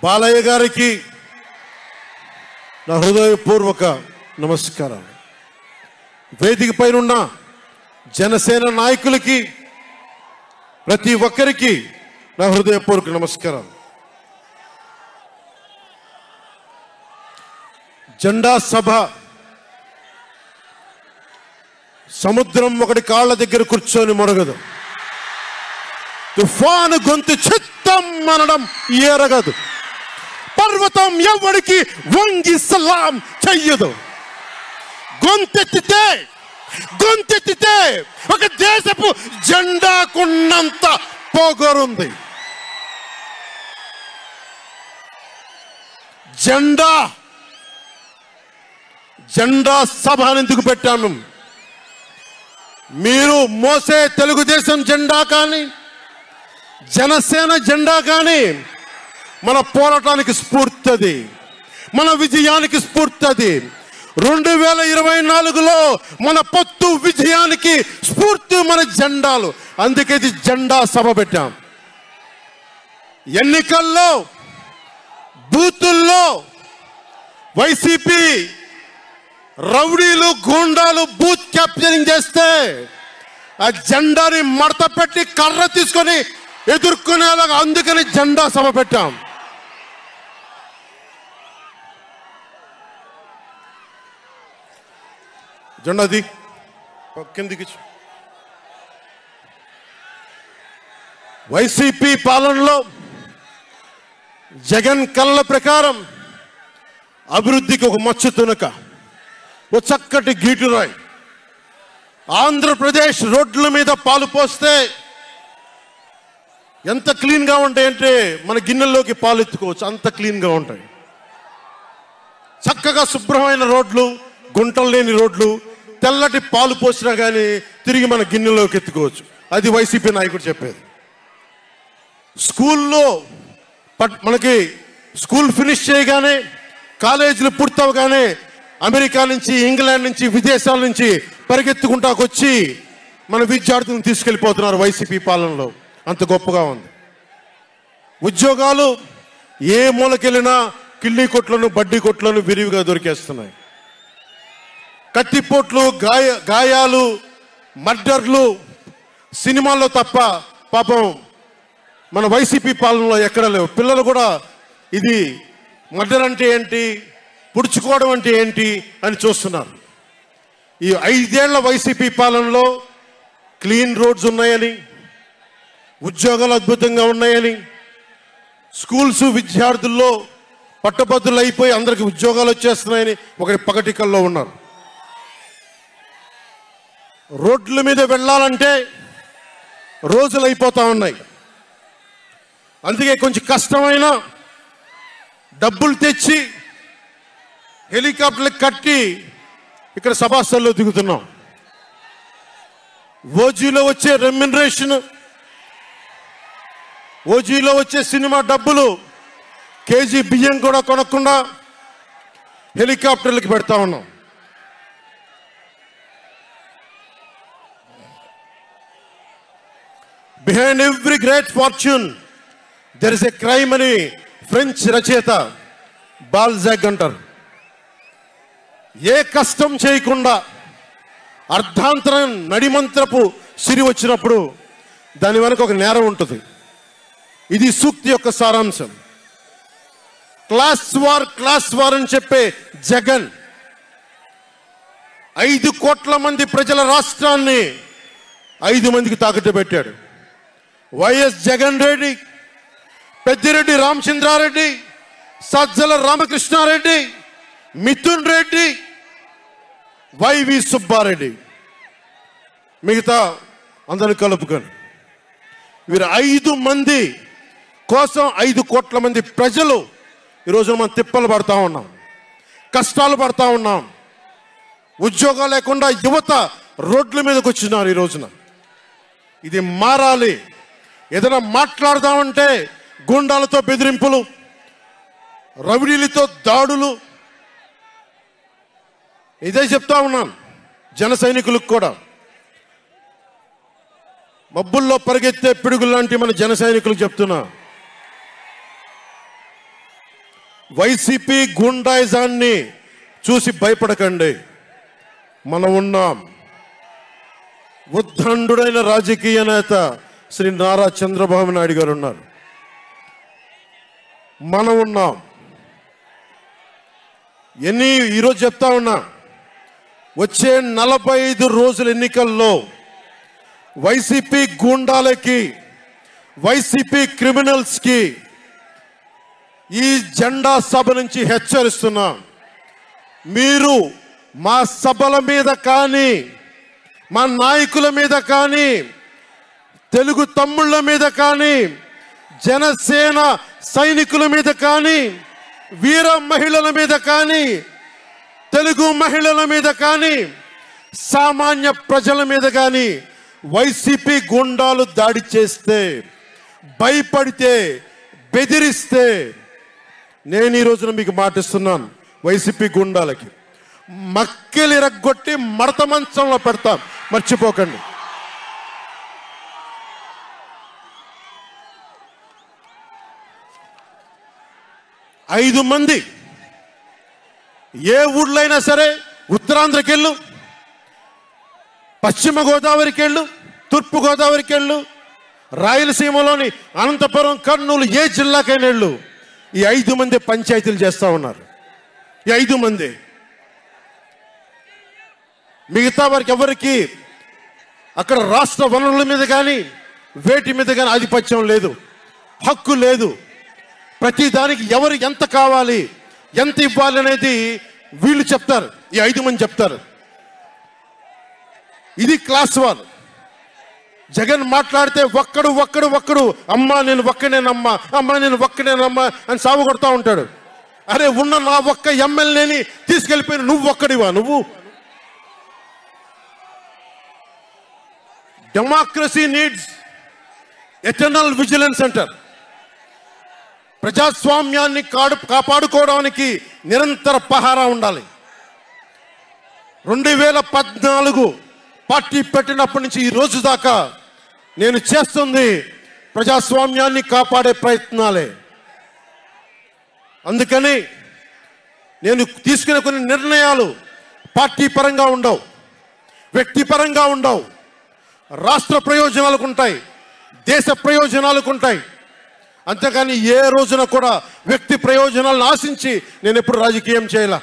బాలయ్య గారికి నా హృదయపూర్వక నమస్కారాలు. వేదిక పైన ఉన్న జనసేన నాయకులకి ప్రతి ఒక్కరికి నా హృదయపూర్వక నమస్కారాలు. జెండా సభ సముద్రం ఒకటి కాళ్ళ దగ్గర కూర్చొని మొరగదు, తుఫాను గొంతు చిత్తం అనడం ఎరగదు, పర్వతం ఎవరికి వంగి సలాం చెయ్యదు. గొంతెత్తితే ఒక దేశపు జెండాకున్నంత పొగరుంది. జెండా సభ ఎందుకు పెట్టాను? మీరు మోసే తెలుగుదేశం జెండా కానీ జనసేన జెండా కానీ మన పోరాటానికి స్ఫూర్తి, మన విజయానికి స్ఫూర్తి. 2024లో మన పొత్తు విజయానికి స్ఫూర్తి మన జెండాలు. అందుకే ఇది జెండా సభ పెట్టాం. ఎన్నికల్లో బూతుల్లో వైసీపీ రౌడీలు గూండాలు బూత్ క్యాప్చరింగ్ చేస్తే ఆ జెండాని మడత పెట్టి కర్ర తీసుకొని ఎదుర్కొనేలాగా అందుకని జెండా సభ పెట్టాం. జెండాది కిందికి. వైసీపీ పాలనలో జగన్ కళ్ళ ప్రకారం అభివృద్ధికి ఒక మచ్చు తునక, ఓ చక్కటి గీటురాయి. ఆంధ్రప్రదేశ్ రోడ్ల మీద పాలు పోస్తే ఎంత క్లీన్గా ఉంటాయంటే మన గిన్నెల్లోకి పాలు ఎత్తుకోవచ్చు, అంత క్లీన్గా ఉంటాయి. చక్కగా శుభ్రమైన రోడ్లు, గుంటలు లేని రోడ్లు, తెల్లటి పాలు పోసినా కానీ తిరిగి మన గిన్నెలోకి ఎత్తుకోవచ్చు. అది వైసీపీ నాయకుడు చెప్పేది. స్కూల్లో మనకి స్కూల్ ఫినిష్ చేయగానే, కాలేజీలు పూర్తవగానే అమెరికా నుంచి, ఇంగ్లాండ్ నుంచి, విదేశాల నుంచి పరిగెత్తుకుంటాకొచ్చి మన విద్యార్థులను తీసుకెళ్ళిపోతున్నారు వైసీపీ పాలనలో. అంత గొప్పగా ఉంది. ఉద్యోగాలు ఏ మూలకెళ్ళినా కిళ్ళీ కొట్లను, బడ్డీ కొట్లను విరివిగా దొరికేస్తున్నాయి. కత్తిపోట్లు, గాయాలు, మర్డర్లు సినిమాల్లో తప్ప పాపం మన వైసీపీ పాలనలో ఎక్కడ లేవు. పిల్లలు కూడా ఇది మర్డర్ అంటే ఏంటి, పుడుచుకోవడం అంటే ఏంటి అని చూస్తున్నారు. ఈ 5 ఏళ్ల వైసీపీ పాలనలో క్లీన్ రోడ్స్ ఉన్నాయని, ఉద్యోగాలు అద్భుతంగా ఉన్నాయని, స్కూల్స్ విద్యార్థుల్లో పట్టభద్రులు అయిపోయి అందరికి ఉద్యోగాలు వచ్చేస్తున్నాయని ఒకటి పగటికల్లో ఉన్నారు. రోడ్ల మీద వెళ్ళాలంటే రోజులు అయిపోతా ఉన్నాయి. అందుకే కొంచెం కష్టమైన డబ్బులు తెచ్చి హెలికాప్టర్లు కట్టి ఇక్కడ సభాస్థల్లో దిగుతున్నాం. ఓజీలో వచ్చే రెమ్యునరేషన్, ఓజీలో వచ్చే సినిమా డబ్బులు కేజీ బియ్యం కూడా కొనకుండా హెలికాప్టర్లకి పెడతా ఉన్నాం. Behind every great fortune there is a crime అని ఫ్రెంచ్ రచయిత బాల్జాక్ అంటారు. ఏ కష్టం చేయకుండా అర్ధాంతరం నడిమంత్రపు సిరి వచ్చినప్పుడు దాని వెనక ఒక నేరం ఉంటుంది. ఇది సూక్తి యొక్క సారాంశం. క్లాస్ వార్ అని చెప్పే జగన్ 5 కోట్ల మంది ప్రజల రాష్ట్రాన్ని 5 మందికి తాకట్టు పెట్టాడు. వైఎస్ జగన్ రెడ్డి, పెద్దిరెడ్డి రామచంద్రారెడ్డి, సజ్జల రామకృష్ణారెడ్డి, మిథున్ రెడ్డి, వైవి సుబ్బారెడ్డి, మిగతా అందరిని కలుపుకొని వీరు 5 మంది కోసం 5 కోట్ల మంది ప్రజలు ఈరోజు మనం తిప్పలు పడతా ఉన్నాం, కష్టాలు పడతా ఉన్నాం. ఉద్యోగాలు లేకుండా యువత రోడ్ల మీదకి వచ్చినారు ఈ రోజున. ఇది మారాలి. ఏదైనా మాట్లాడదామంటే గుండాలతో బెదిరింపులు, రౌడీలతో దాడులు. ఇదే చెప్తా ఉన్నాను జన సైనికులకు కూడా. మబ్బుల్లో పరిగెత్తే పిడుగులు లాంటి మన జన సైనికులకు చెప్తున్నా, వైసీపీ గుండాయిజాన్ని చూసి భయపడకండి. మనం ఉన్నాం. ఉద్దండుడైన రాజకీయ నేత శ్రీ నారా చంద్రబాబు నాయుడు గారు ఉన్నారు. మనం ఉన్నాం. ఈరోజు చెప్తా ఉన్నా, వచ్చే 45 రోజుల ఎన్నికల్లో వైసీపీ గూండాలకి, వైసీపీ క్రిమినల్స్కి ఈ జెండా సభ నుంచి హెచ్చరిస్తున్నా. మీరు మా సభల మీద కానీ, మా నాయకుల మీద కానీ, తెలుగు తమ్ముళ్ళ మీద కానీ, జనసేన సైనికుల మీద కానీ, వీర మహిళల మీద కానీ, తెలుగు మహిళల మీద కానీ, సామాన్య ప్రజల మీద కానీ వైసీపీ గుండాలు దాడి చేస్తే, భయపడితే, బెదిరిస్తే నేను ఈ రోజున మీకు మాటిస్తున్నాను, వైసీపీ గుండాలకి మక్కెలు ఇరగ్గొట్టి మడత మంచంలో పెడతాం. మర్చిపోకండి. ఐదు మంది ఏ ఊళ్ళో అయినా సరే, ఉత్తరాంధ్రకి వెళ్ళు, పశ్చిమ గోదావరికి వెళ్ళు, తూర్పు గోదావరికి వెళ్ళు, రాయలసీమలోని అనంతపురం, కర్నూలు, ఏ జిల్లాకైనా వెళ్ళు, ఈ 5 మంది పంచాయతీలు చేస్తూ ఉన్నారు. ఈ 5 మంది. మిగతా వారికి ఎవరికి అక్కడ రాష్ట్ర వనరుల మీద కానీ, వేటి మీద కానీ ఆధిపత్యం లేదు, హక్కు లేదు. ప్రతి దానికి ఎవరు ఎంత కావాలి, ఎంత ఇవ్వాలి అనేది వీళ్ళు చెప్తారు. ఈ 5 మంది చెప్తారు. ఇది క్లాస్ వార్. జగన్ మాట్లాడితే ఒక్కడు అమ్మా నేను ఒక్కనేనమ్మా, అమ్మా నేను ఒక్కనేనమ్మా అని సాగు కొడతా ఉంటాడు. అరే ఉన్న నా ఒక్క ఎమ్మెల్యేని తీసుకెళ్ళిపోయిన నువ్వు ఒక్కడివా? నువ్వు డెమోక్రసీ నీడ్స్ ఎటర్నల్ విజిలెన్స్ అంటారు. ప్రజాస్వామ్యాన్ని కాపాడుకోవడానికి నిరంతర పహారా ఉండాలి. 2014 పార్టీ పెట్టినప్పటి నుంచి ఈ రోజు దాకా నేను చేస్తుంది ప్రజాస్వామ్యాన్ని కాపాడే ప్రయత్నాలే. అందుకని నేను తీసుకునే కొన్ని నిర్ణయాలు పార్టీ పరంగా ఉండవు, వ్యక్తిపరంగా ఉండవు, రాష్ట్ర ప్రయోజనాలకు ఉంటాయి, దేశ ప్రయోజనాలకు ఉంటాయి. అంతేకాని ఏ రోజున కూడా వ్యక్తి ప్రయోజనాలను ఆశించి నేను ఎప్పుడు రాజకీయం చేయాల.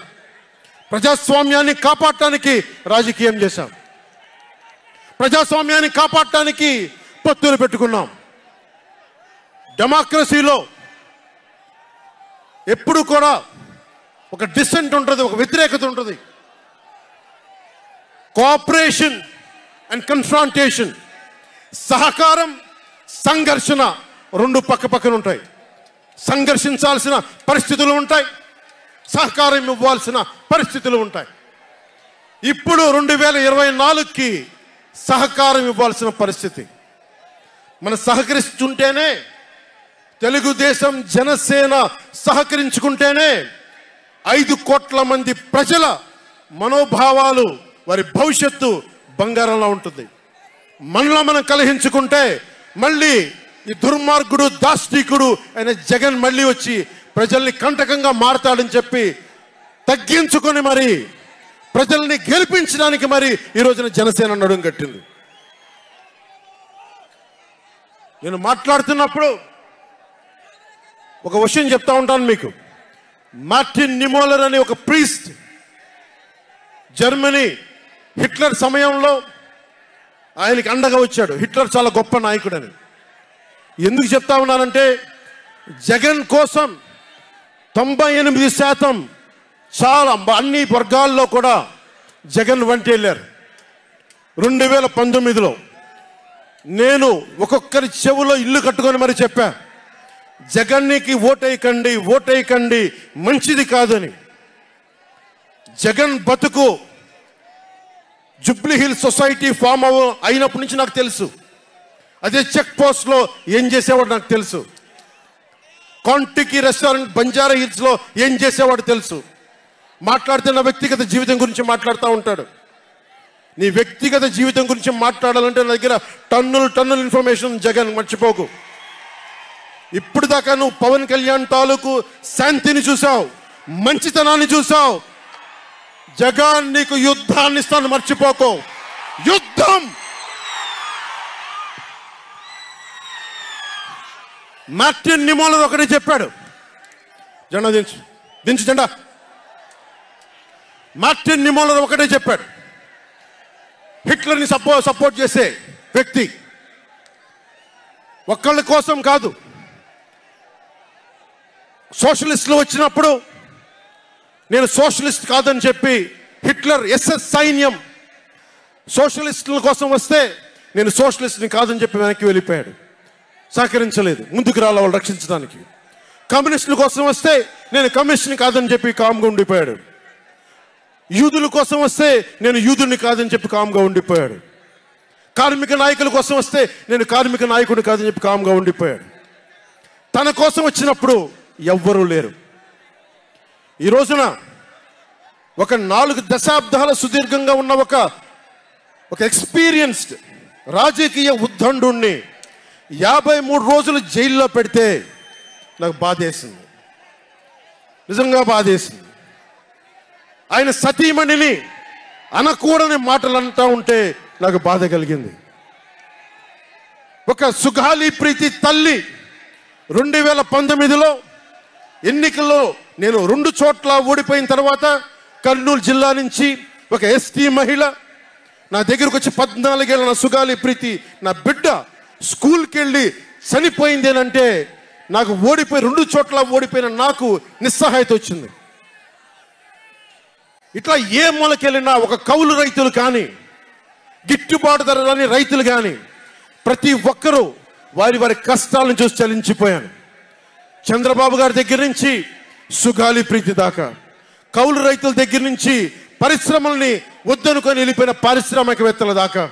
ప్రజాస్వామ్యాన్ని కాపాడటానికి రాజకీయం చేశాం. ప్రజాస్వామ్యాన్ని కాపాడటానికి పొత్తులు పెట్టుకున్నాం. డెమోక్రసీలో ఎప్పుడు కూడా ఒక డిసెంట్ ఉంటుంది, ఒక వ్యతిరేకత ఉంటుంది. కోఆపరేషన్ అండ్ కన్ఫ్రాంటేషన్, సహకారం, సంఘర్షణ రెండు పక్క పక్కన ఉంటాయి. సంఘర్షించాల్సిన పరిస్థితులు ఉంటాయి, సహకారం ఇవ్వాల్సిన పరిస్థితులు ఉంటాయి. ఇప్పుడు 2024కి సహకారం ఇవ్వాల్సిన పరిస్థితి. మనం సహకరిస్తుంటేనే, తెలుగుదేశం జనసేన సహకరించుకుంటేనే 5 కోట్ల మంది ప్రజల మనోభావాలు, వారి భవిష్యత్తు బంగారంలో ఉంటుంది. మనలో మనం కలహించుకుంటే మళ్ళీ ఈ దుర్మార్గుడు, దాష్టికుడు అయిన జగన్ మళ్ళీ వచ్చి ప్రజల్ని కంటకంగా మారతాడని చెప్పి తగ్గించుకొని మరి ప్రజల్ని గెలిపించడానికి మరి ఈ రోజున జనసేన నడుం కట్టింది. నేను మాట్లాడుతున్నప్పుడు ఒక విషయం చెప్తా ఉంటాను మీకు. మార్టిన్ నిమోలర్ అనే ఒక ప్రీస్ట్, జర్మనీ హిట్లర్ సమయంలో ఆయనకి అండగా వచ్చాడు. హిట్లర్ చాలా గొప్ప నాయకుడని. ఎందుకు చెప్తా ఉన్నానంటే, జగన్ కోసం 98% చాలా అన్ని వర్గాల్లో కూడా జగన్ వెంట వెళ్ళారు. 2019లో నేను ఒక్కొక్కరి చెవులో ఇల్లు కట్టుకొని మరి చెప్పా, జగన్కి ఓటేయకండి, ఓటేయకండి, మంచిది కాదని. జగన్ బతుకు జూబ్లీ హిల్స్ సొసైటీ ఫామ్ అయినప్పటి నుంచి నాకు తెలుసు. అదే చెక్ పోస్ట్లో ఏం చేసేవాడు నాకు తెలుసు. కాంటికి రెస్టారెంట్ బంజారా హిల్స్లో ఏం చేసేవాడు తెలుసు. మాట్లాడుతున్న వ్యక్తిగత జీవితం గురించి మాట్లాడుతూ ఉంటాడు. నీ వ్యక్తిగత జీవితం గురించి మాట్లాడాలంటే నా దగ్గర టన్నులు ఇన్ఫర్మేషన్. జగన్ మర్చిపోకు. ఇప్పుడు దాకా నువ్వు పవన్ కళ్యాణ్ తాలూకు శాంతిని చూసావు, మంచితనాన్ని చూసావు. జగన్ నీకు యుద్ధాన్ని ఇస్తాను, మర్చిపోకు. యుద్ధం. మార్టిన్ నిమోలర్ ఒకటే చెప్పాడు, జెండా దించు, దించు జెండా. మార్టిన్ నిమోలర్ ఒకటే చెప్పాడు, హిట్లర్ని సపోర్ట్ చేసే వ్యక్తి ఒక్కళ్ళ కోసం కాదు. సోషలిస్టులు వచ్చినప్పుడు నేను సోషలిస్ట్ కాదని చెప్పి హిట్లర్ ఎస్ఎస్ సైన్యం సోషలిస్టుల కోసం వస్తే నేను సోషలిస్ట్ని కాదని చెప్పి వెనక్కి వెళ్ళిపోయాడు, సహకరించలేదు, ముందుకు రాల వాళ్ళు రక్షించడానికి. కమ్యూనిస్టుల కోసం వస్తే నేను కమ్యూనిస్ట్ని కాదని చెప్పి కామ్గా ఉండిపోయాడు. యూదుల కోసం వస్తే నేను యూదుని కాదని చెప్పి కామ్గా ఉండిపోయాడు. కార్మిక నాయకుల కోసం వస్తే నేను కార్మిక నాయకుడిని కాదని చెప్పి కామ్గా ఉండిపోయాడు. తన కోసం వచ్చినప్పుడు ఎవ్వరూ లేరు. ఈ రోజున ఒక 4 దశాబ్దాల సుదీర్ఘంగా ఉన్న ఒక ఎక్స్పీరియన్స్డ్ రాజకీయ ఉద్దండుణ్ణి 53 రోజులు జైల్లో పెడితే నాకు బాధేసింది, నిజంగా బాధేసింది. ఆయన సతీమణిని అనకూడని మాటలు అంటా ఉంటే నాకు బాధ కలిగింది. ఒక సుగాలి ప్రీతి తల్లి 2019లో ఎన్నికల్లో నేను 2 చోట్ల ఓడిపోయిన తర్వాత కర్నూలు జిల్లా నుంచి ఒక ఎస్టీ మహిళ నా దగ్గరకు వచ్చి 14 ఏళ్ళ నా సుగాలి ప్రీతి నా బిడ్డ స్కూల్కి వెళ్ళి చనిపోయిందేనంటే నాకు 2 చోట్ల ఓడిపోయిన నాకు నిస్సహాయత వచ్చింది. ఇట్లా ఏ మూలకెళ్ళినా ఒక కౌలు రైతులు కానీ గిట్టుబాటు ధర రాని రైతులు కానీ ప్రతి ఒక్కరూ వారి వారి కష్టాలను చూసి చలించిపోయాను. చంద్రబాబు గారి దగ్గర నుంచి సుగాలి ప్రీతి దాకా, కౌలు రైతుల దగ్గర నుంచి పరిశ్రమల్ని వద్దనుకొని వెళ్ళిపోయిన పారిశ్రామికవేత్తల దాకా,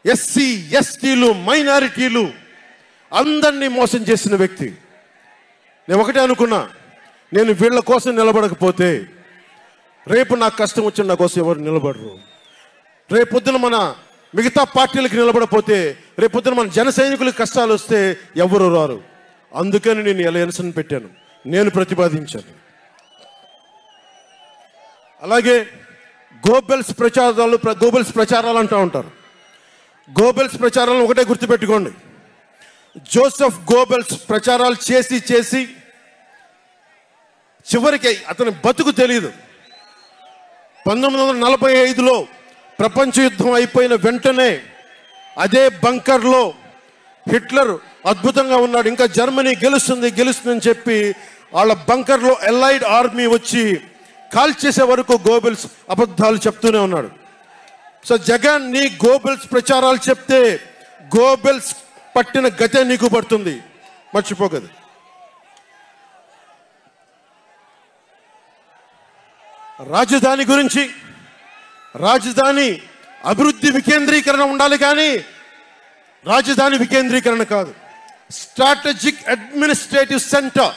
ఎస్సీ ఎస్టీలు మైనారిటీలు అందరినీ మోసం చేసిన వ్యక్తి. నేను ఒకటే అనుకున్నా, నేను వీళ్ళ కోసం నిలబడకపోతే రేపు నాకు కష్టం వచ్చిన నా కోసం ఎవరు నిలబడరు. రేపొద్దున మన మిగతా పార్టీలకు నిలబడపోతే రేపొద్దున మన జన సైనికులకు కష్టాలు వస్తే ఎవరు రారు. అందుకని నేను ఎలయన్స్ని పెట్టాను, నేను ప్రతిపాదించాను. అలాగే గోబెల్స్ ప్రచారాలు అంటూ ఉంటారు. గోబెల్స్ ప్రచారాలను ఒకటే గుర్తుపెట్టుకోండి, జోసెఫ్ గోబెల్స్ ప్రచారాలు చేసి చేసి చివరికి అతని బతుకు తెలియదు. 1945లో ప్రపంచ యుద్ధం అయిపోయిన వెంటనే అదే బంకర్లో హిట్లర్ అద్భుతంగా ఉన్నాడు, ఇంకా జర్మనీ గెలుస్తుందని చెప్పి వాళ్ళ బంకర్లో ఎలైడ్ ఆర్మీ వచ్చి కాల్ చేసే వరకు గోబెల్స్ అబద్ధాలు చెప్తూనే ఉన్నాడు. సో జగన్ నీ గోబెల్స్ ప్రచారాలు చెప్తే గోబెల్స్ పట్టిన గతే నీకు పడుతుంది, మర్చిపోకదు. రాజధాని గురించి, రాజధాని అభివృద్ధి వికేంద్రీకరణ ఉండాలి కానీ రాజధాని వికేంద్రీకరణ కాదు. స్ట్రాటజిక్ అడ్మినిస్ట్రేటివ్ సెంటర్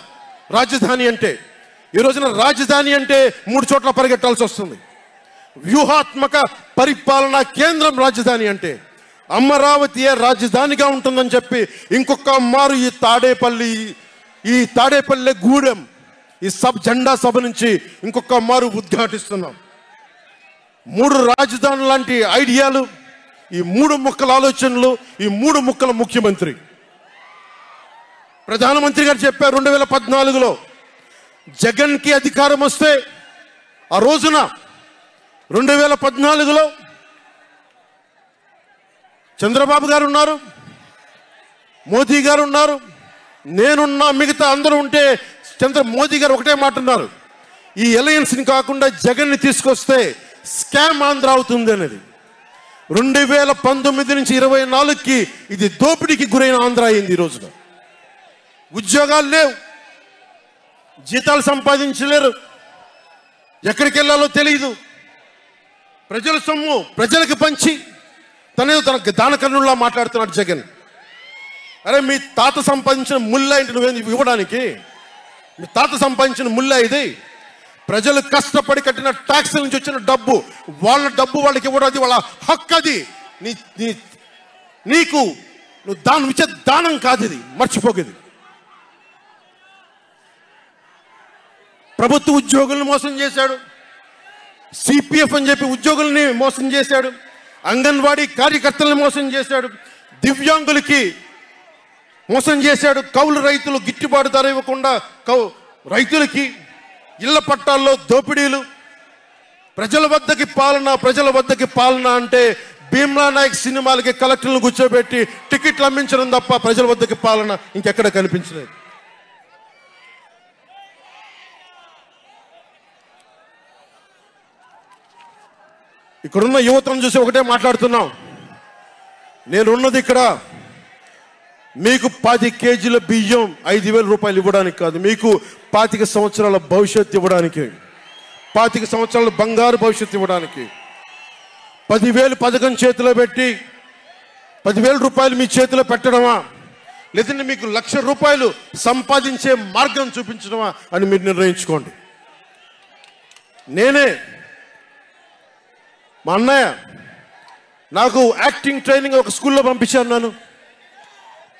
రాజధాని అంటే. ఈ రోజున రాజధాని అంటే 3 చోట్ల పరిగెట్టాల్సి వస్తుంది. వ్యూహాత్మక పరిపాలనా కేంద్రం రాజధాని అంటే. అమరావతియే రాజధానిగా ఉంటుందని చెప్పి ఇంకొక మారు ఈ తాడేపల్లి గూడెం ఈ జెండా సభ నుంచి ఇంకొక మారు ఉద్ఘాటిస్తున్నాం. 3 రాజధానులు లాంటి ఐడియాలు, ఈ 3 ముక్కల ఆలోచనలు, ఈ 3 ముక్కల ముఖ్యమంత్రి. ప్రధానమంత్రి గారు చెప్పారు 2014లో జగన్కి అధికారం వస్తే, ఆ రోజున 2014లో చంద్రబాబు గారు ఉన్నారు, మోదీ గారు ఉన్నారు, నేనున్నా, మిగతా అందరూ ఉంటే మోదీ గారు ఒకటే మాట ఉన్నారు, ఈ అలయన్స్ని కాకుండా జగన్ని తీసుకొస్తే స్కామ్ ఆంధ్ర అవుతుంది అనేది. 2019 నుంచి 24కి ఇది దోపిడీకి గురైన ఆంధ్ర అయింది. ఈ రోజున ఉద్యోగాలు లేవు, జీతాలు సంపాదించలేరు, ఎక్కడికి వెళ్ళాలో తెలియదు. ప్రజల సొమ్ము ప్రజలకు పంచి తనకు దానకర్ణుల్లా మాట్లాడుతున్నాడు జగన్. అరే మీ తాత సంపాదించిన ముల్లా ఇంటి నువ్వేంది ఇవ్వడానికి? మీ తాత సంపాదించిన ముల్లా ఇది. ప్రజలు కష్టపడి కట్టిన ట్యాక్స్ నుంచి వచ్చిన డబ్బు, వాళ్ళ డబ్బు వాళ్ళకి ఇవ్వడం, అది వాళ్ళ హక్కు. అది నీకు నువ్వు దానం ఇచ్చే దానం కాదు, ఇది మర్చిపోకేది. ప్రభుత్వ ఉద్యోగులను మోసం చేశాడు, సిపిఎఫ్ అని చెప్పి ఉద్యోగుల్ని మోసం చేశాడు, అంగన్వాడీ కార్యకర్తలను మోసం చేశాడు, దివ్యాంగులకి మోసం చేశాడు, కౌలు రైతులు గిట్టుబాటు ధర ఇవ్వకుండా రైతులకి ఇళ్ల పట్టాల్లో దోపిడీలు, ప్రజల వద్దకి పాలన అంటే భీమ్లా నాయక్ సినిమాలకి కలెక్టర్లను కూర్చోబెట్టి టికెట్లు అమ్మించడం తప్ప ప్రజల వద్దకి పాలన ఇంకెక్కడ కనిపించలేదు. ఇక్కడున్న యువతను చూసి ఒకటే మాట్లాడుతున్నాం. నేనున్నది ఇక్కడ మీకు 10 కేజీల బియ్యం 5,000 రూపాయలు ఇవ్వడానికి కాదు, మీకు 25 సంవత్సరాల భవిష్యత్తు ఇవ్వడానికి, 25 సంవత్సరాల బంగారు భవిష్యత్తు ఇవ్వడానికి. 10,000 పథకం చేతిలో పెట్టి 10,000 రూపాయలు మీ చేతిలో పెట్టడమా, లేదంటే మీకు 1,00,000 రూపాయలు సంపాదించే మార్గం చూపించడమా అని మీరు నిర్ణయించుకోండి. నేనే, మా అన్నయ్య నాకు యాక్టింగ్ ట్రైనింగ్ ఒక స్కూల్లో పంపించాను.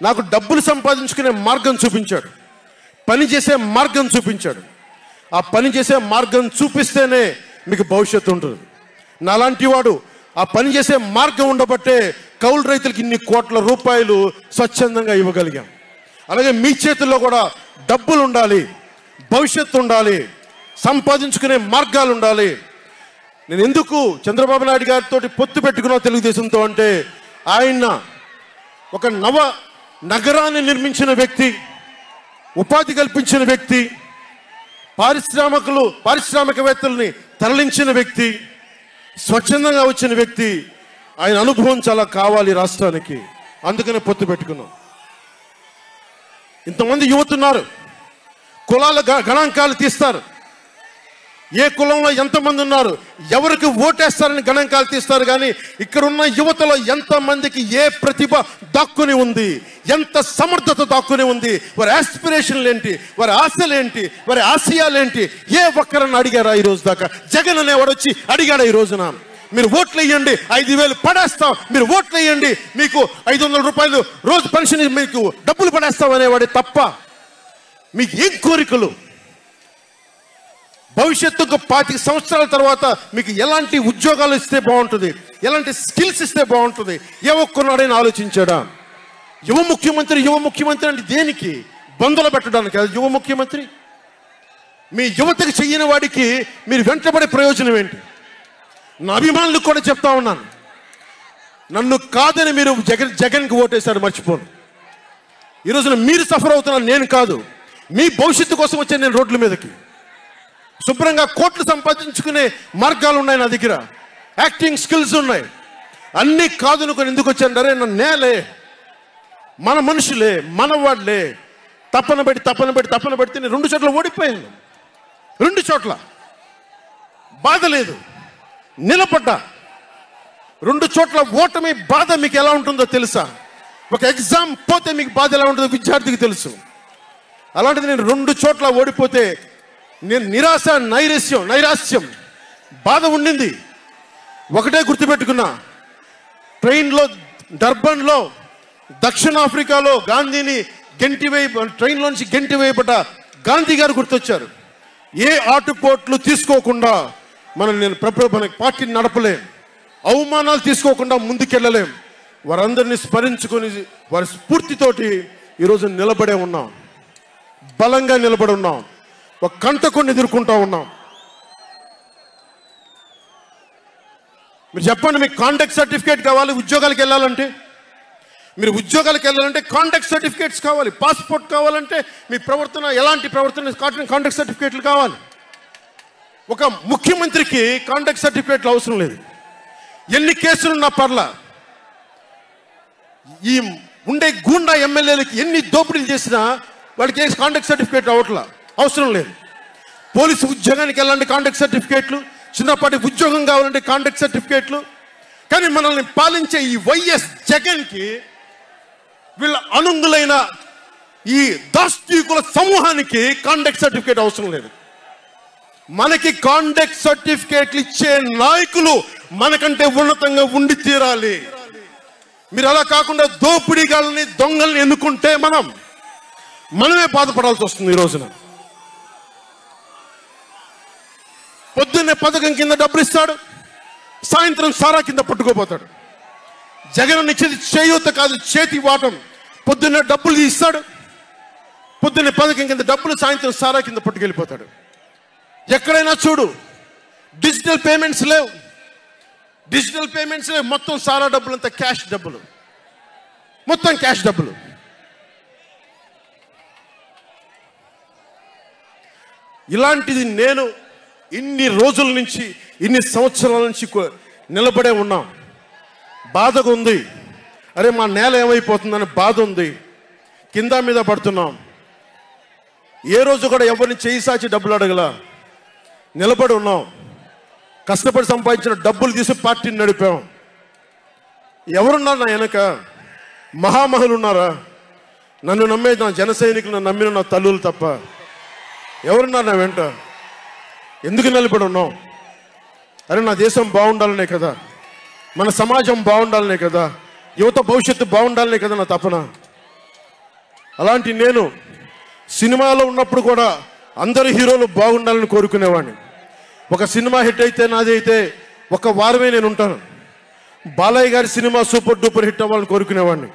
నాకు డబ్బులు సంపాదించుకునే మార్గం చూపించాడు, పని చేసే మార్గం చూపించాడు. ఆ పని చేసే మార్గం చూపిస్తేనే మీకు భవిష్యత్తు ఉంటుంది. నాలాంటి వాడు ఆ పని చేసే మార్గం ఉండబట్టే కౌలు రైతులకి ఇన్ని కోట్ల రూపాయలు స్వచ్ఛందంగా ఇవ్వగలిగాం. అలాగే మీ చేతుల్లో కూడా డబ్బులు ఉండాలి, భవిష్యత్తు ఉండాలి, సంపాదించుకునే మార్గాలు ఉండాలి. నేను ఎందుకు చంద్రబాబు నాయుడు గారితో పొత్తు పెట్టుకున్నా తెలుగుదేశంతో అంటే, ఆయన ఒక నగరాన్ని నిర్మించిన వ్యక్తి, ఉపాధి కల్పించిన వ్యక్తి, పారిశ్రామికవేత్తల్ని తరలించిన వ్యక్తి, స్వచ్ఛందంగా వచ్చిన వ్యక్తి. ఆయన అనుభవం చాలా కావాలి రాష్ట్రానికి, అందుకనే పొత్తు పెట్టుకున్నాం. ఇంతమంది యువతున్నారు, కులాల గణాంకాలు తీస్తారు, ఏ కులంలో ఎంతమంది ఉన్నారు, ఎవరికి ఓటేస్తారని గణాంకాలు తీస్తారు. కానీ ఇక్కడున్న యువతలో ఎంతమందికి ఏ ప్రతిభ దాక్కుని ఉంది, ఎంత సమర్థత దాక్కుని ఉంది, వారి ఆస్పిరేషన్లు ఏంటి, వారి ఆశలు ఏంటి, వారి ఆశయాలేంటి, ఏ ఒక్కరన్నా అడిగారా ఈరోజు దాకా? జగన్ అనేవాడు వచ్చి అడిగాడా ఈ రోజున? మీరు ఓట్లు వేయండి, 5,000 పడేస్తాం, మీరు ఓట్లు వేయండి, మీకు 500 రూపాయలు రోజు పెన్షన్, మీకు డబ్బులు పడేస్తాం అనేవాడే తప్ప మీకు ఏం కోరికలు? భవిష్యత్తుకు 25 సంవత్సరాల తర్వాత మీకు ఎలాంటి ఉద్యోగాలు ఇస్తే బాగుంటుంది, ఎలాంటి స్కిల్స్ ఇస్తే బాగుంటుంది, ఏ ఒక్కనాడైనా ఆలోచించాడా? యువ ముఖ్యమంత్రి అంటే దేనికి? బంధులు పెట్టడానికి యువ ముఖ్యమంత్రి? మీ యువతకి చెయ్యని వాడికి మీరు వెంటబడే ప్రయోజనం ఏంటి? నా అభిమానులకు కూడా చెప్తా ఉన్నాను, నన్ను కాదని మీరు జగన్కి ఓటేశారు మర్చిపోను. ఈరోజున మీరు సఫర్ అవుతున్నారు, నేను కాదు. మీ భవిష్యత్తు కోసం వచ్చే నేను రోడ్ల మీదకి శుభ్రంగా కోట్లు సంపాదించుకునే మార్గాలు ఉన్నాయి నా దగ్గర, యాక్టింగ్ స్కిల్స్ ఉన్నాయి. అన్నీ కాదనుకొని ఎందుకు వచ్చాను? అరే నేలే, మన మనుషులే, మన వాళ్ళే, తప్పన పెడితే నేను 2 చోట్ల ఓడిపోయాను. 2 చోట్ల బాధ లేదు, నిలబడ్డా. 2 చోట్ల ఓటమి బాధ మీకు ఎలా ఉంటుందో తెలుసా? ఒక ఎగ్జామ్ పోతే మీకు బాధ ఎలా ఉంటుందో విద్యార్థికి తెలుసు. అలాంటిది నేను 2 చోట్ల ఓడిపోతే నేను నిరాశ, నైరాశ్యం, బాధ ఉండింది. ఒకటే గుర్తుపెట్టుకున్నా, డర్బన్లో దక్షిణాఫ్రికాలో గాంధీని ట్రైన్లోంచి గెంటి వేయబడ్డ గాంధీ గారు గుర్తొచ్చారు. ఏ ఆటుపోట్లు తీసుకోకుండా మనకి పార్టీని నడపలేం, అవమానాలు తీసుకోకుండా ముందుకెళ్ళలేం. వారందరినీ స్మరించుకొని వారి స్ఫూర్తితోటి ఈరోజు నిలబడే ఉన్నాం, బలంగా నిలబడి ఉన్నాం, ఒక కంటకుని ఎదుర్కొంటూ ఉన్నాం. మీరు చెప్పండి, మీకు కాంటాక్ట్ సర్టిఫికేట్ కావాలి ఉద్యోగాలకు వెళ్ళాలంటే? మీరు ఉద్యోగాలకు వెళ్ళాలంటే కాంటాక్ట్ సర్టిఫికేట్స్ కావాలి, పాస్పోర్ట్ కావాలంటే మీ ప్రవర్తన ఎలాంటి ప్రవర్తన కాంటాక్ట్ సర్టిఫికేట్లు కావాలి. ఒక ముఖ్యమంత్రికి కాంటాక్ట్ సర్టిఫికేట్లు అవసరం లేదు. ఎన్ని కేసులున్నా పర్లా, ఈ ఉండే గూండా ఎమ్మెల్యేలకి ఎన్ని దోపిడీలు చేసినా వాడికి కాంటాక్ట్ సర్టిఫికేట్ అవసరం లేదు. పోలీసు ఉద్యోగానికి వెళ్ళాలంటే కాంటాక్ట్ సర్టిఫికేట్లు, చిన్నపాటి ఉద్యోగం కావాలంటే కాంటాక్ట్ సర్టిఫికేట్లు. కానీ మనల్ని పాలించే ఈ వైఎస్ జగన్కి, వీళ్ళ అనుంగులైన ఈ దాష్టీకుల సమూహానికి కాంటాక్ట్ సర్టిఫికేట్ అవసరం లేదు. మనకి కాంటాక్ట్ సర్టిఫికేట్లు ఇచ్చే నాయకులు మనకంటే ఉన్నతంగా ఉండి తీరాలి. మీరు అలా కాకుండా దోపిడీగాళ్ళని దొంగల్ని ఎన్నుకుంటే మనమే బాధపడాల్సి వస్తుంది. ఈ రోజున పొద్దున్నే పథకం కింద డబ్బులు ఇస్తాడు, సాయంత్రం సారా కింద పట్టుకోపోతాడు. జగన్ ఇచ్చేది చేయూత కాదు, చేతి వాటం. పొద్దున్నే డబ్బులు ఇస్తాడు, పొద్దున్నే పథకం కింద డబ్బులు, సాయంత్రం సారా కింద పట్టుకెళ్ళిపోతాడు. ఎక్కడైనా చూడు, డిజిటల్ పేమెంట్స్ లేవు, మొత్తం సారా డబ్బులు అంతా క్యాష్ డబ్బులు, మొత్తం క్యాష్ డబ్బులు. ఇలాంటిది నేను ఇన్ని రోజుల నుంచి, ఇన్ని సంవత్సరాల నుంచి నిలబడే ఉన్నాం. బాధగా ఉంది. అరే మా నేల ఏమైపోతుందని బాధ ఉంది. కింద మీద పడుతున్నాం. ఏ రోజు కూడా ఎవరిని చేయి సాచి డబ్బులు అడగలా. నిలబడి ఉన్నాం. కష్టపడి సంపాదించిన డబ్బులు తీసి పార్టీని నడిపాం. ఎవరున్నారు నా వెనక? మహామహులు ఉన్నారా? నన్ను నమ్మేది నా జన సైనికులు, నమ్మిన నా తల్లులు తప్ప ఎవరున్నారు నా వెంట? ఎందుకు నిలబడి ఉన్నాం? అరే నా దేశం బాగుండాలనే కదా, మన సమాజం బాగుండాలనే కదా, యువత భవిష్యత్తు బాగుండాలనే కదా నా తపన. అలాంటి నేను సినిమాలో ఉన్నప్పుడు కూడా అందరు హీరోలు బాగుండాలని కోరుకునేవాడిని. ఒక సినిమా హిట్ అయితే, నాది అయితే ఒక వారమే నేను ఉంటాను. బాలయ్య గారి సినిమా సూపర్ డూపర్ హిట్ అవ్వాలని కోరుకునేవాడిని.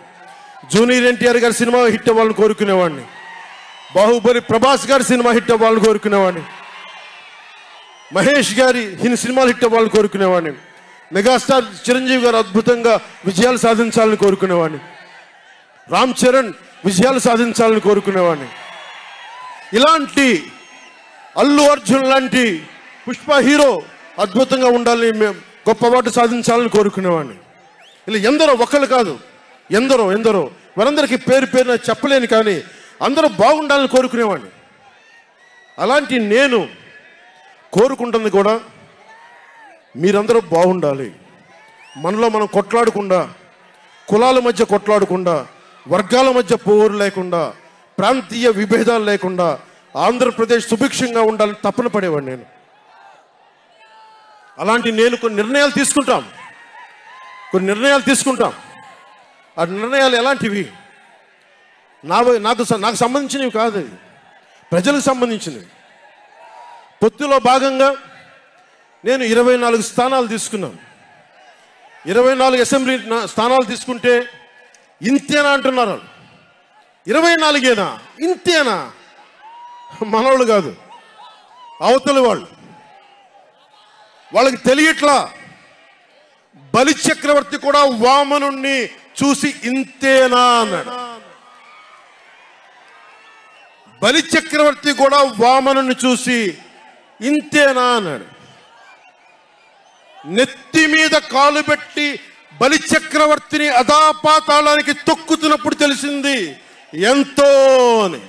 జూనియర్ ఎన్టీఆర్ గారి సినిమా హిట్ అవ్వాలని కోరుకునేవాడిని. బాహుబలి ప్రభాస్ గారి సినిమా హిట్ అవ్వాలని కోరుకునేవాడిని. మహేష్ గారి సినిమాలు హిట్ అవ్వాలని కోరుకునేవాడిని. మెగాస్టార్ చిరంజీవి గారు అద్భుతంగా విజయాలు సాధించాలని కోరుకునేవాడిని. రామ్ చరణ్ విజయాలు సాధించాలని కోరుకునేవాడిని. ఇలాంటి అల్లు అర్జున్ లాంటి పుష్ప హీరో అద్భుతంగా ఉండాలని, మేము గొప్ప అవార్డు సాధించాలని కోరుకునేవాడిని. ఇలా ఎందరో, ఒకళ్ళు కాదు, ఎందరో వారందరికీ పేరు పేరున చెప్పలేను, కానీ అందరూ బాగుండాలని కోరుకునేవాడిని. అలాంటి నేను కోరుకుంటుంది కూడా మీరందరూ బాగుండాలి. మనలో మనం కొట్లాడకుండా, కులాల మధ్య కొట్లాడకుండా, వర్గాల మధ్య పోరు లేకుండా, ప్రాంతీయ విభేదాలు లేకుండా ఆంధ్రప్రదేశ్ సుభిక్షంగా ఉండాలని తపన పడేవాడిని నేను. అలాంటి నేను కొన్ని నిర్ణయాలు తీసుకుంటాం. ఆ నిర్ణయాలు ఎలాంటివి? నాకు సంబంధించినవి కాదు, ప్రజలకు సంబంధించినవి. పొత్తులో భాగంగా నేను 24 స్థానాలు తీసుకున్నాను. 24 అసెంబ్లీ స్థానాలు తీసుకుంటే ఇంతేనా అంటున్నారు. 24ఏనా? ఇంతేనా? మనోళ్ళు కాదు, అవతలి వాళ్ళకి తెలియట్లా. బలి చక్రవర్తి కూడా వామనుణ్ణి చూసి ఇంతేనా అన్నాడు. బలి చక్రవర్తి కూడా వామనుని చూసి ఇంతేనా అన్నాడు. నెత్తి మీద కాలు పెట్టి బలి చక్రవర్తిని అధాపాతాళానికి తొక్కుతున్నప్పుడు తెలిసింది ఎంతో అని.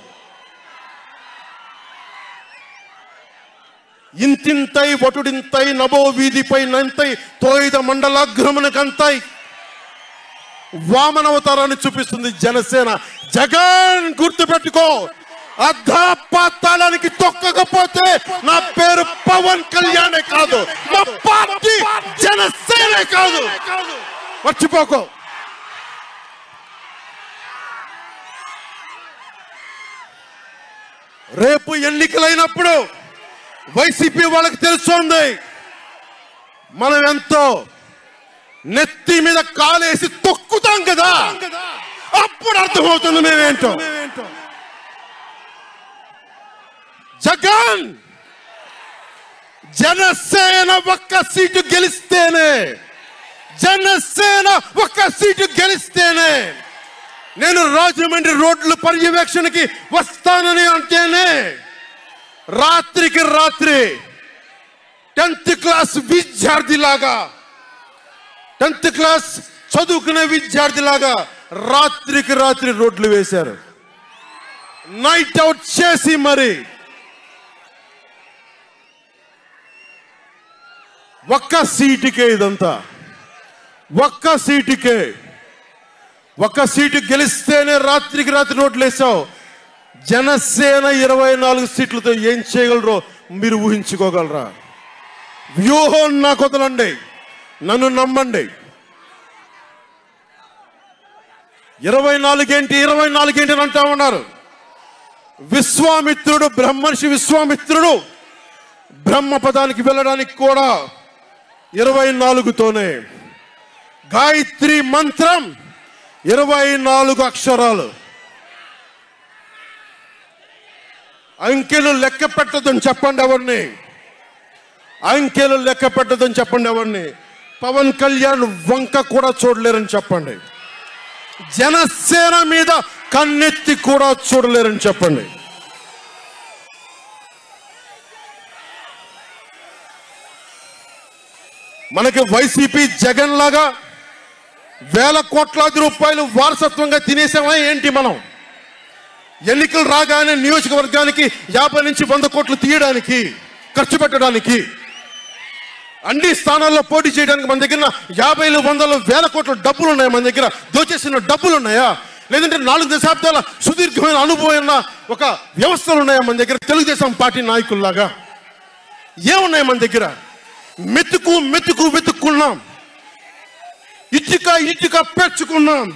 ఇంతింతై వటుడింతై నభో వీధిపై నంతై తోయిద మండలాగ్రమునకంతై వామనవతారాన్ని చూపిస్తుంది జనసేన. జగన్ గుర్తుపెట్టుకో, అధాపాతాళానికి తొక్కకపోతే నా పేరు పవన్ కళ్యాణే కాదు, మా పార్టీ జనసేనే కాదు, మర్చిపోకో. రేపు ఎన్నికలైనప్పుడు వైసీపీ వాళ్ళకి తెలుస్తుంది మనం ఎంతో. నెత్తి మీద కాలేసి తొక్కుతాం కదా, అప్పుడు అర్థమవుతుంది మేమేంటో. జగన్ జనసేన ఒక్క సీటు గెలిస్తేనే నేను రాజమండ్రి రోడ్ల పర్యవేక్షణకి వస్తానని అంటేనే రాత్రికి రాత్రి 10th క్లాస్ విద్యార్థిలాగా, 10th క్లాస్ చదువుకునే విద్యార్థిలాగా రాత్రికి రాత్రి రోడ్లు వేశారు. నైట్ అవుట్ చేసి మరి ఒక్క సీటుకే ఇదంతా. ఒక్క సీటు గెలిస్తేనే రాత్రికి రాత్రి రోడ్లు వేసావు. జనసేన 24 సీట్లతో ఏం చేయగలరో మీరు ఊహించుకోగలరా? వ్యూహం నాకు వదలండి, నన్ను నమ్మండి. 24 ఏంటి 24 ఏంటి అని అంటా ఉన్నారు. విశ్వామిత్రుడు, బ్రహ్మర్షి విశ్వామిత్రుడు బ్రహ్మ పదానికి వెళ్ళడానికి కూడా 24తోనే. గాయత్రి మంత్రం 24 అక్షరాలు. అంకెలు లెక్క పెట్టదని చెప్పండి ఎవరిని, అంకెలు లెక్క పెట్టదని చెప్పండి ఎవరిని. పవన్ కళ్యాణ్ వంక కూడా చూడలేరని చెప్పండి. జనసేన మీద కన్నెత్తి కూడా చూడలేరని చెప్పండి. మనకి వైసీపీ జగన్ లాగా వేల కోట్లాది రూపాయలు వారసత్వంగా తినేసామా ఏంటి? మనం ఎన్నికలు రాగానే నియోజకవర్గానికి 50 నుంచి 100 కోట్లు తీయడానికి, ఖర్చు పెట్టడానికి, అన్ని స్థానాల్లో పోటీ చేయడానికి మన దగ్గర 50, 100, 1000 కోట్ల డబ్బులు ఉన్నాయా? మన దగ్గర దోచేసిన డబ్బులు ఉన్నాయా? లేదంటే 4 దశాబ్దాల సుదీర్ఘమైన అనుభవం ఒక వ్యవస్థలు ఉన్నాయా మన దగ్గర? తెలుగుదేశం పార్టీ నాయకుల్లాగా ఏమున్నాయి మన దగ్గర? మెతుకు మెతుకు వెతుక్కున్నాం, ఇటుక పేర్చుకున్నాం.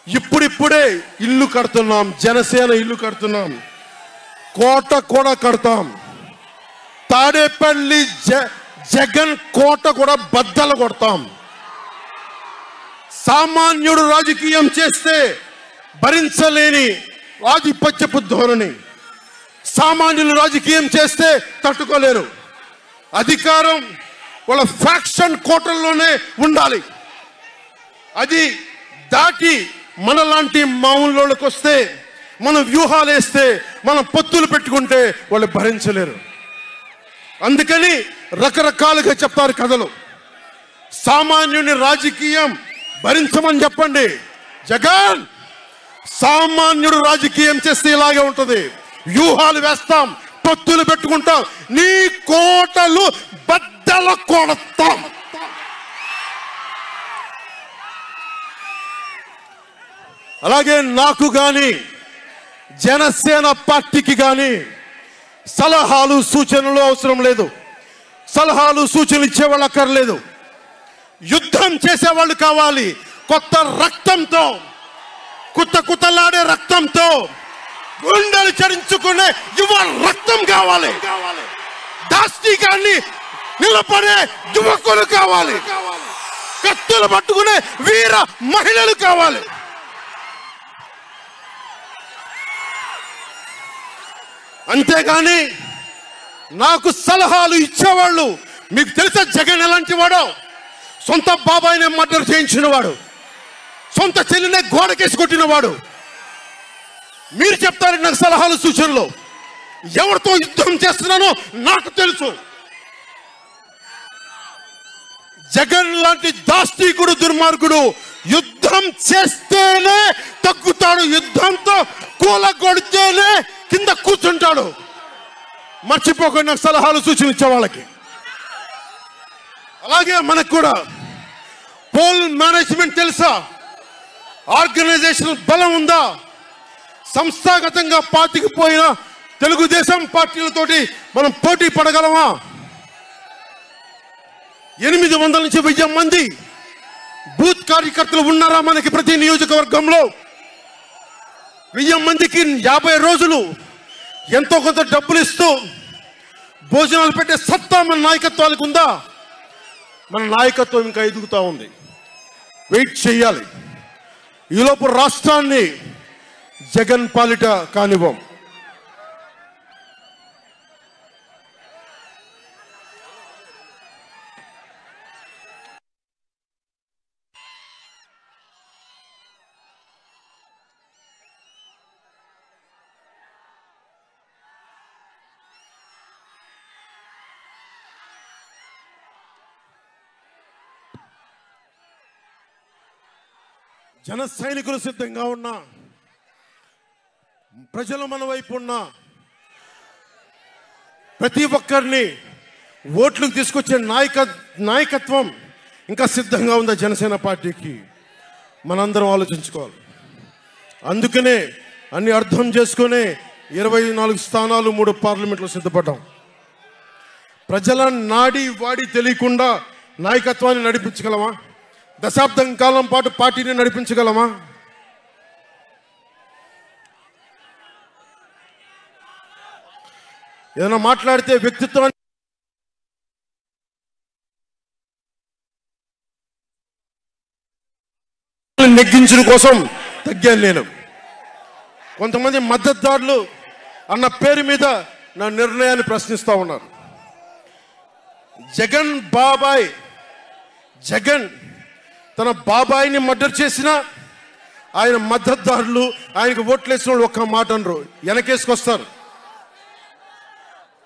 ఇప్పుడిప్పుడే ఇల్లు కడుతున్నాం, జనసేన ఇల్లు కడుతున్నాం, కోట కూడా కడతాం. తాడేపల్లి జగన్ కోట కూడా బద్దలు కొడతాం. సామాన్యుడు రాజకీయం చేస్తే భరించలేని ఆధిపత్యపు ధోరణి, సామాన్యులు రాజకీయం చేస్తే తట్టుకోలేరు. అధికారం వాళ్ళ ఫ్యాక్షన్ కోటల్లోనే ఉండాలి. అది దాటి మనలాంటి మామూలులోకి వస్తే, మనం వ్యూహాలు వేస్తే, మనం పొత్తులు పెట్టుకుంటే వాళ్ళు భరించలేరు. అందుకని రకరకాలుగా చెప్తారు కథలు. సామాన్యుని రాజకీయం భరించమని చెప్పండి. జగన్ సామాన్యుడు రాజకీయం చేస్తే ఇలాగే ఉంటుంది. వ్యూహాలు వేస్తాం, పొత్తులు పెట్టుకుంటాం, నీ కోటలు బద్దల కొడతాం. అలాగే నాకు గాని జనసేన పార్టీకి గాని సలహాలు సూచనలు అవసరం లేదు. సలహాలు సూచనలు ఇచ్చేవాళ్ళు అక్కర్లేదు. యుద్ధం చేసేవాళ్ళు కావాలి. కొత్త రక్తంతో, కుతకుతలాడే రక్తంతో, గుండెలు చరించుకునే యువ రక్తం కావాలి. దాష్టికాన్ని నిలబడే యువకులు కావాలి. కత్తులు పట్టుకునే వీర మహిళలు కావాలి. అంతేగాని నాకు సలహాలు ఇచ్చేవాళ్ళు, మీకు తెలుసా జగన్ ఎలాంటి వాడో? సొంత బాబాయినే మర్డర్ చేయించిన వాడు, సొంత చెల్లినే గోడకేసి కొట్టిన వాడు. మీరు చెప్తారు నాకు సలహాలు సూచనలు. ఎవరితో యుద్ధం చేస్తున్నానో నాకు తెలుసు. జగన్ లాంటి దాష్టీకుడు, దుర్మార్గుడు యుద్ధం చేస్తేనే తగ్గుతాడు. యుద్ధంతో కూలగొడితేనే కింద కూర్చుంటాడు. మర్చిపోకుండా నాకు సలహాలు సూచనలు ఇచ్చే వాళ్ళకి. అలాగే మనకు కూడా పోల్ మేనేజ్మెంట్ తెలుసా? ఆర్గనైజేషన్ బలం ఉందా? సంస్థాగతంగా పాతికిపోయిన తెలుగుదేశం పార్టీలతోటి మనం పోటీ పడగలమా? 800 నుంచి 1000 మంది బూత్ కార్యకర్తలు ఉన్నారా మనకి ప్రతి నియోజకవర్గంలో? 1000 మందికి 50 రోజులు ఎంతో కొంత డబ్బులు ఇస్తూ భోజనాలు పెట్టే సత్తా మన నాయకత్వానికి ఉందా? మన నాయకత్వం ఇంకా ఎదుగుతూ ఉంది. వెయిట్ చేయాలి. ఈలోపు రాష్ట్రాన్ని జగన్ పాలిట కానివ్వం. జన సైనికులు సిద్ధంగా ఉన్నా, ప్రజలు మన వైపు ఉన్నా, ప్రతి ఒక్కరిని ఓట్లకు తీసుకొచ్చే నాయకత్వం ఇంకా సిద్ధంగా ఉందా జనసేన పార్టీకి? మనందరం ఆలోచించుకోవాలి. అందుకనే అన్ని అర్థం చేసుకునే 24 స్థానాలు 3 పార్లమెంట్లో సిద్ధపడ్డాం. ప్రజల నాడి వాడి తెలియకుండా నాయకత్వాన్ని నడిపించగలమా? దశాబ్దం కాలం పాటు పార్టీని నడిపించగలమా? ఏదైనా మాట్లాడితే వ్యక్తిత్వాన్ని నెగ్గించడం కోసం తగ్గాను నేను. కొంతమంది మద్దతుదారులు అన్న పేరు మీద నా నిర్ణయాన్ని ప్రశ్నిస్తూ ఉన్నారు. జగన్ బాబాయ్, జగన్ తన బాబాయిని మర్డర్ చేసిన ఆయన మద్దతుదారులు ఆయనకు ఓట్లేసిన వాళ్ళు ఒక్క మాట అనరు, వెనకేసుకొస్తారు.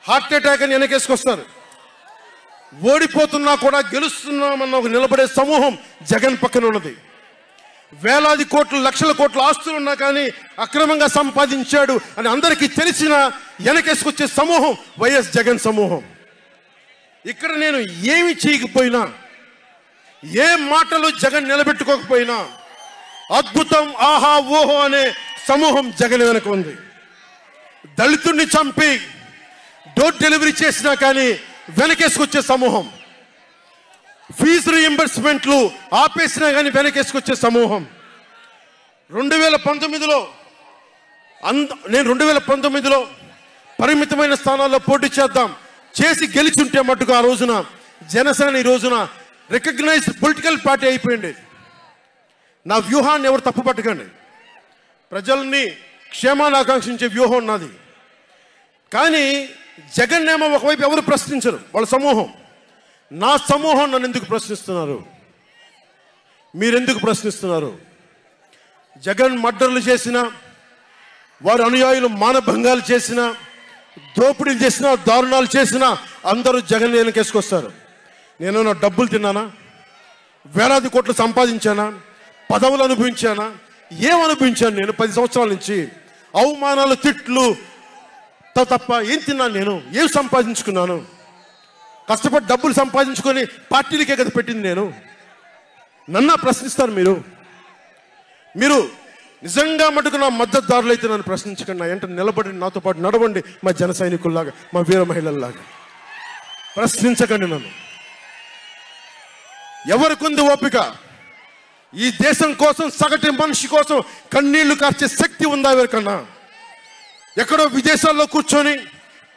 హార్ట్ అటాక్ అని వెనకేసుకొస్తారు. ఓడిపోతున్నా కూడా గెలుస్తున్నామన్న ఒక నిలబడే సమూహం జగన్ పక్కన ఉన్నది. వేలాది కోట్లు, లక్షల కోట్ల ఆస్తులు ఉన్నా కానీ అక్రమంగా సంపాదించాడు అని అందరికీ తెలిసిన వెనకేసుకొచ్చే సమూహం వైఎస్ జగన్ సమూహం. ఇక్కడ నేను ఏమి చేయకపోయినా, ఏ మాటలు జగన్ నిలబెట్టుకోకపోయినా అద్భుతం, ఆహా ఓహో అనే సమూహం జగన్ వెనక ఉంది. దళితుడిని చంపి డోర్ డెలివరీ చేసినా కానీ వెనకేసుకొచ్చే సమూహం, ఫీజు రీఎంబర్స్మెంట్లు ఆపేసినా కానీ వెనకేసుకొచ్చే సమూహం. 2019లో నేను 2019లో పరిమితమైన స్థానాల్లో పోటీ చేసి గెలిచుంటే మట్టుకు ఆ రోజున జనసేన ఈ రోజున రికగ్నైజ్డ్ పొలిటికల్ పార్టీ అయిపోయింది. నా వ్యూహాన్ని ఎవరు తప్పు పట్టకండి. ప్రజల్ని క్షేమాన్ని ఆకాంక్షించే వ్యూహం నాది. కానీ జగన్ ఏమో ఒకవైపు ఎవరు ప్రశ్నించరు, వాళ్ళ సమూహం. నా సమూహం నన్ను ఎందుకు ప్రశ్నిస్తున్నారు? మీరెందుకు ప్రశ్నిస్తున్నారు? జగన్ మర్డర్లు చేసిన, వారి అనుయాయులు మానభంగాలు చేసిన, దోపిడీలు చేసిన, దారుణాలు చేసిన అందరూ జగన్ వెనకేసుకొస్తారు. నేను నా డబ్బులు తిన్నానా? వేలాది కోట్లు సంపాదించానా? పదవులు అనుభవించానా? ఏం అనుభవించాను నేను 10 సంవత్సరాల నుంచి? అవమానాలు, తిట్లు తప్ప ఏం తిన్నాను నేను? ఏం సంపాదించుకున్నాను? కష్టపడి డబ్బులు సంపాదించుకొని పార్టీలకే కదా పెట్టింది నేను. నన్ను ప్రశ్నిస్తారు మీరు నిజంగా మటుకు నా మద్దతుదారులు అయితే నన్ను ప్రశ్నించకండి. నా వెంట నిలబడి నాతో పాటు నడవండి, మా జన సైనికుల్లాగా, మా వీర మహిళల్లాగా. ప్రశ్నించకండి నన్ను. ఎవరికుంది ఓపిక? ఈ దేశం కోసం, సగటు మనిషి కోసం కన్నీళ్లు కార్చే శక్తి ఉందా ఎవరికన్నా? ఎక్కడో విదేశాల్లో కూర్చొని,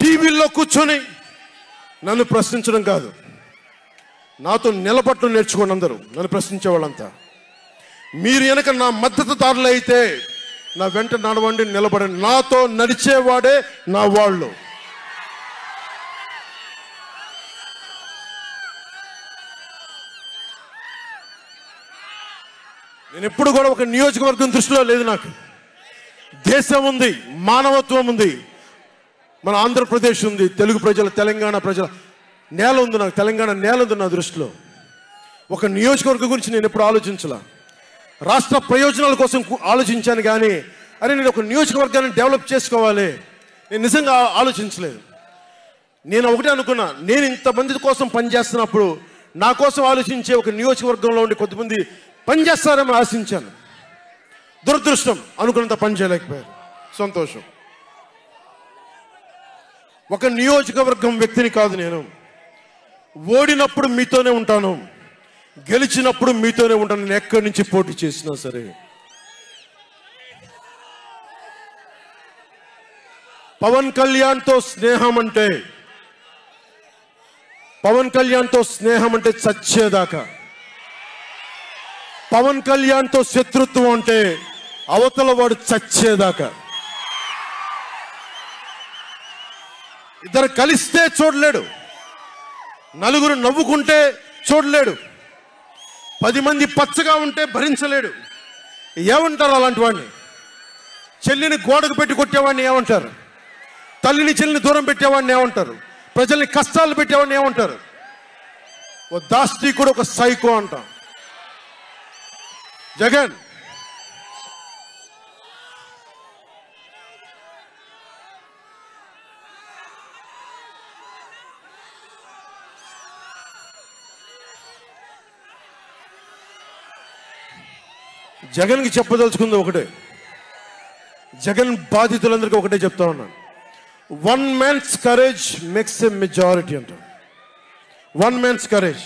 టీవీల్లో కూర్చొని నన్ను ప్రశ్నించడం కాదు, నాతో నిలబట్టడం నేర్చుకోండి అందరూ, నన్ను ప్రశ్నించే వాళ్ళంతా. మీరు వెనక నా మద్దతుదారులు అయితే నా వెంట నడవండి, నిలబడండి. నాతో నడిచేవాడే నా వాళ్ళు. నేను ఎప్పుడు కూడా ఒక నియోజకవర్గం దృష్టిలో లేదు. నాకు దేశం ఉంది, మానవత్వం ఉంది, మన ఆంధ్రప్రదేశ్ ఉంది, తెలుగు ప్రజల, తెలంగాణ ప్రజల నేల ఉంది. నాకు తెలంగాణ నేల ఉంది నా దృష్టిలో. ఒక నియోజకవర్గం గురించి నేను ఎప్పుడు ఆలోచించలా. రాష్ట్ర ప్రయోజనాల కోసం ఆలోచించాను కానీ అరే నేను ఒక నియోజకవర్గాన్ని డెవలప్ చేసుకోవాలి నేను నిజంగా ఆలోచించలేదు. నేను ఒకటే అనుకున్నా, నేను ఇంతమంది కోసం పనిచేస్తున్నప్పుడు నా కోసం ఆలోచించే ఒక నియోజకవర్గంలో ఉండి కొంతమంది పనిచేస్తారని ఆశించాను. దురదృష్టం, అనుకున్నంత పని చేయలేకపోయారు. సంతోషం. ఒక నియోజకవర్గం వ్యక్తిని కాదు నేను. ఓడినప్పుడు మీతోనే ఉంటాను, గెలిచినప్పుడు మీతోనే ఉంటాను. నేను ఎక్కడి నుంచి పోటీ చేసినా సరే. పవన్ కళ్యాణ్తో స్నేహం అంటే, పవన్ కళ్యాణ్తో స్నేహం అంటే చచ్చేదాకా. పవన్ కళ్యాణ్తో శత్రుత్వం అంటే అవతల వాడు చచ్చేదాకా. ఇద్దరు కలిస్తే చూడలేడు, నలుగురు నవ్వుకుంటే చూడలేడు, 10 మంది పచ్చగా ఉంటే భరించలేడు. ఏమంటారు అలాంటి వాడిని? చెల్లిని గోడకు పెట్టి కొట్టేవాడిని ఏమంటారు? తల్లిని చెల్లిని దూరం పెట్టేవాడిని ఏమంటారు? ప్రజల్ని కష్టాలు పెట్టేవాడిని ఏమంటారు? ఓ దాష్టీకుడు, ఒక సైకో అంటాం. జగన్ జగన్కి చెప్పదలుచుకుంది ఒకటే, జగన్ బాధితులందరికీ ఒకటే చెప్తా ఉన్నాను. 1 man's courage makes a majority అంట. 1 man's courage.